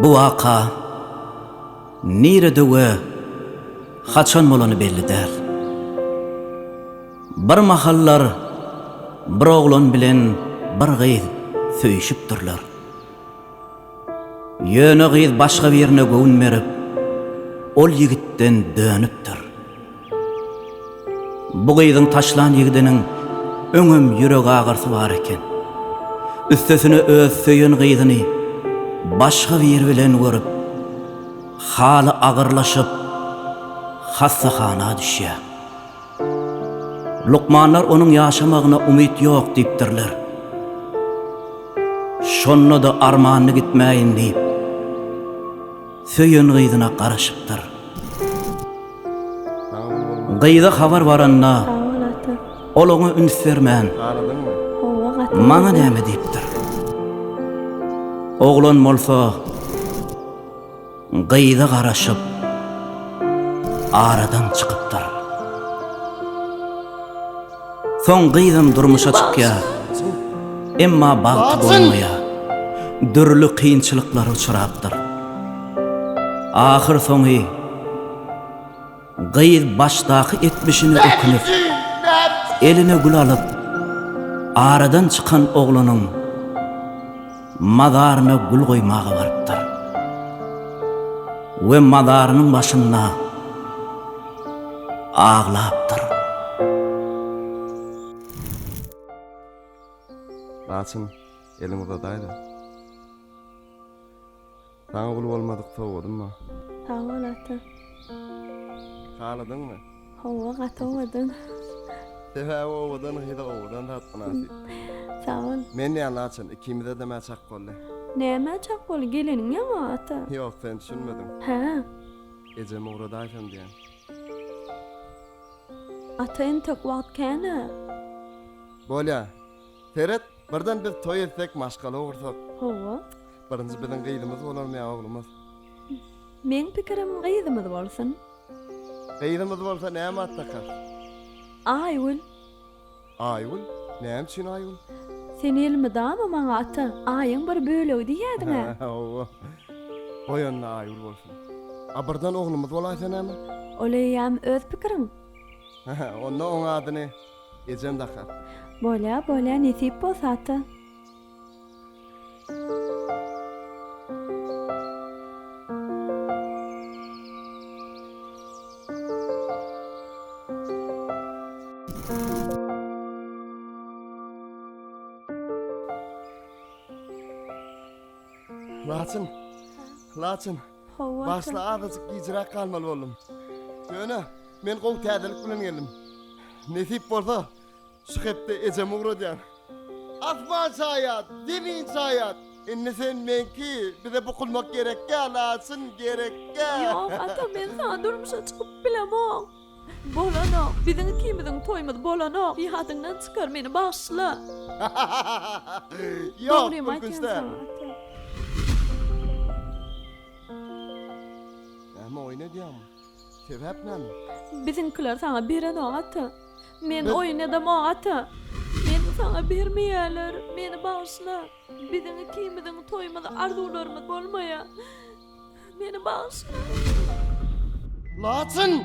Bu waka nirede we haçan bolany belli däl. Bir mahallar bir oglan bilen bir gyz söýüşipdirler. Ýöne gyz başga birine göwün merip ol ýigitden dönüpdir. Bu gyzyň taşlan ýigidiniň öňüm ýüregi agyrsy bar eken. Üstesine öz söýen gyzyny başga bir bilen görüp haly agyrlaşyp hassahana düşýär. Lukmanlar onun ýaşamagyna umyt ýok diýipdirler. Şonda da armanyny gitmäýin diýip söýen gyzyna garaşypdyr. Gyza habar baranna ol oňa üns bermän. Maňa näme diýipdir? Oglan bolsa gyza garaşyp aradan çykypdyr. Soň gyzym durmuşa çykýar. Emma bagty bolmaýar. Dürli kynçylyklar uçurapdyr. Ahir soňy gyz başdaky etmişini ökünüp eline gül alyp aradan çıkan oğlanın madarına gül koymağa varıptır. Ve madarının başına ağlayıptır. Laçın elimde daydı. Sana gül olmadık soğudun mu? Sağ ol ata. Kaladın mı? Hova gatomadın. Sefer oğudan hida oğudan tatlı nasip. Sağ ol. Men ne Laçın ikimize de meçak kolle. Neme çak bol gelinin ya mı ata? Yok sen düşünmedin. Ha. Ecem uğradaysan diyen. Atayın tek vakt kene. Bolya. Ferhat birden bir toy etsek maşgaly olursak. Hova. Birinci bizim gyýdymyz bolar mı oğlumuz? Men pikirim gyýdymyz bolsun. Gyýdymyz bolsa näme attakar? Aýul. Aýul? Näme üçin aýul? Sen elmi dama maňa ata. Aýyň bir böleği diýädiňe. Owa. Oýanna aýul bolsun. Abyrdan oğlumuz bolaýsa näme? Oleýam öz pikirim. Onda oň adyny Ecem dakar. Bolä nesip bolsa ata. Laçın. Hova. Başla azıcık icra kalmalı oğlum. Jöne, men goň täzelik bilen geldim. Nesip bolsa şu hepde Ecem uğraýan. Asman sayat, dinin sayat. Enne sen menki bize bukulmak gerekke, Laçın gerekke. Yok ata men sana durmuşa çıkıp bilemok. Bolanok, bizim ikimizin toymady bolanok. Ýadyňdan çykar meni başla. Yok, mümkünse. Ama oyna diýäm. Sebäp näme? Bizimkiler sana beren ata. Men oýnadam ata. Men sana bermeýärler, meni bağışla. Bizim ikimizin toymady arzularymyz bolmaýa. Meni bağışla. Laçın!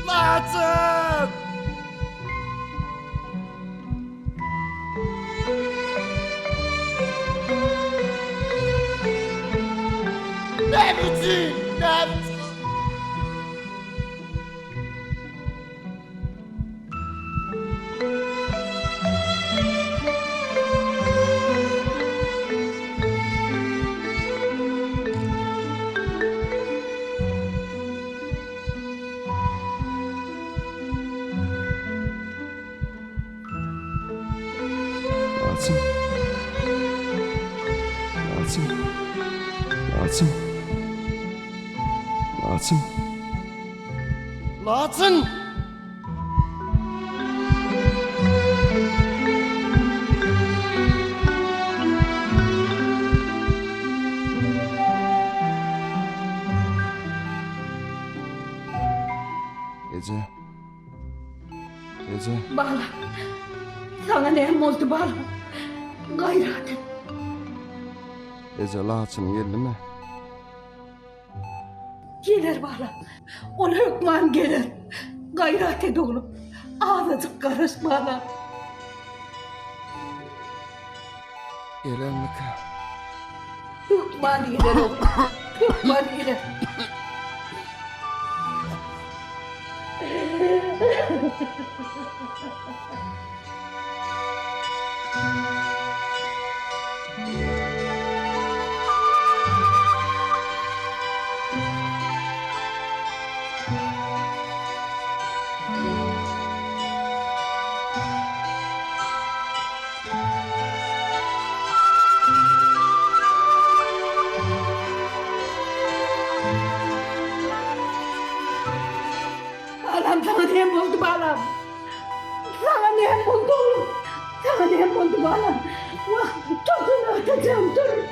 Laçın! Ne biçim? Ne biçim? Laçın. Laçın. Laçın. Laçın. Laçın. Ece. Ece. Bala, sana neyim oldu bala? Gayret et. Ece laçın geldi mi? Gelir bala. Ona hükman gelir. Gayret et oğlum. Ağzıcık karış bala. Gelir mi ki? Hükman gelir oğlum. Hükman gelir. Balam sana neyim oldu balam? Sana neyim oldu oğlum? Sana neyim oldu balam? Vah, tozunu atacağım dur.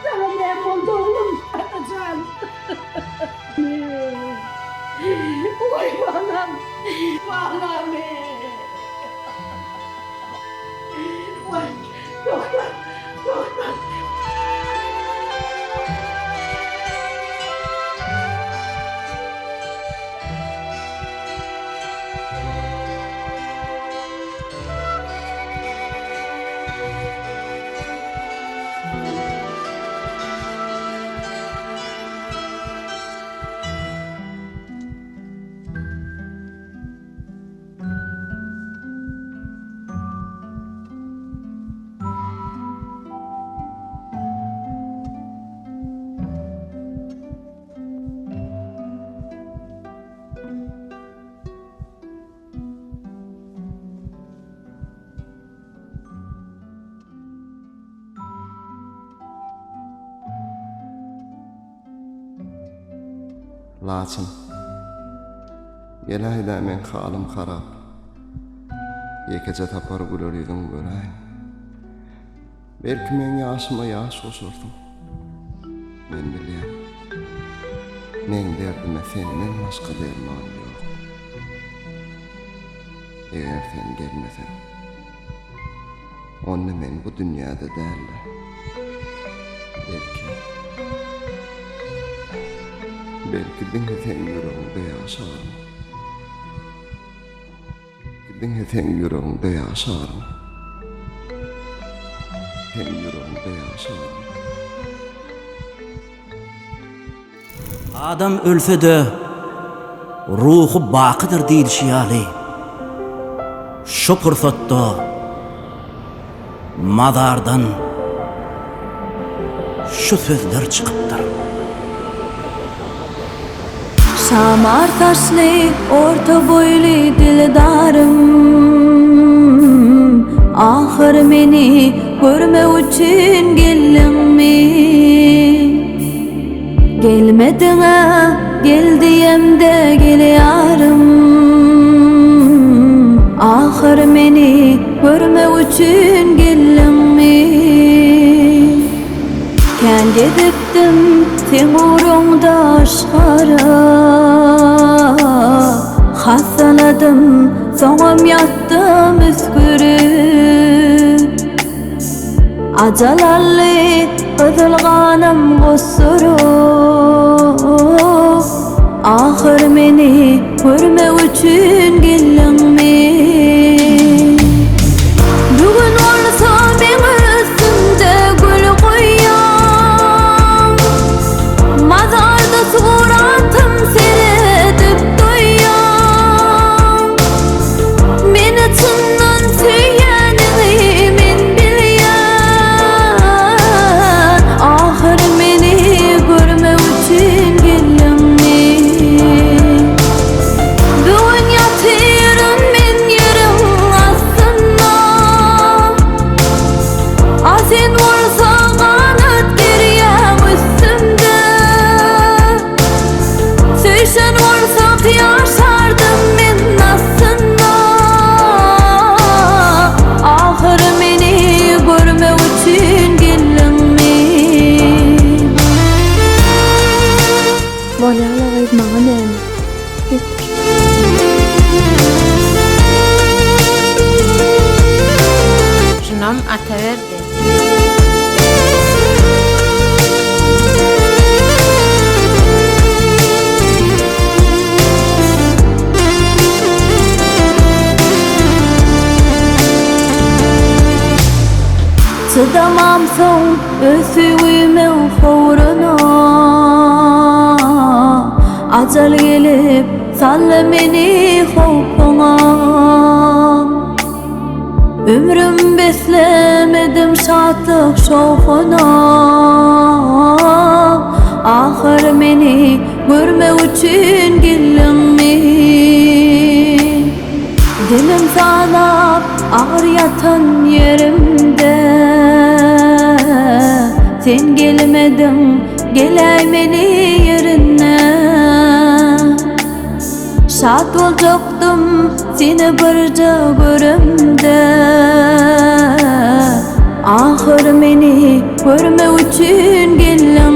Sana neyim oldu oğlum? Atacağım. Vay balam. Balam. Vay doktor. Doktor. Laçın. Gelahida men halim harap. Yekece tapar gülür yüzüm göreyn. Belki men yaşıma yaş osurdum. Men bilýän. Men derdime senden başka derman yok. Eğer sen gelmesen, onunla men bu dünyada derler. Belki beni sen yüreğimde yaşarım. Beni sen yüreğimde yaşarım. Sen yüreğimde yaşarım. Adam ölse de ruhu bakydyr diýilýär. Şu pursatda mazardan şu sözler çıkıpdyr. Şamar taşlı orta boylu dildarım, ahir meni görme üçün gellinmi? Gelmediňe gel diýemde gelýärem, ahir meni görme üçün gellinmi? Ken gedipdim sen uğrunda aşkara, hasaladım soňam yattım üskürüp. Ajalally kızılganım gosurup, ahir meni görme üçün gellinmi? Bugün olsa meni üstümde gül koýýan, mazarda suratym seredip doýýan. Meni çyndan süýýänini men bilýän, ahir meni görme üçün gellinmi? Bugün ýatyr ataverdi. Çıdamam son ösüğümün horuna, acal gelip salla meni hopuna. Ömrüm beslemedim şatlık şoğuna, ahır meni görme üçün gelimi. Dilim sanap ağır yatan yerimde, sen gelmedin gelay meni yerine. Şat olacaktım seni birce görümde, ahır meni görme üçün gelin.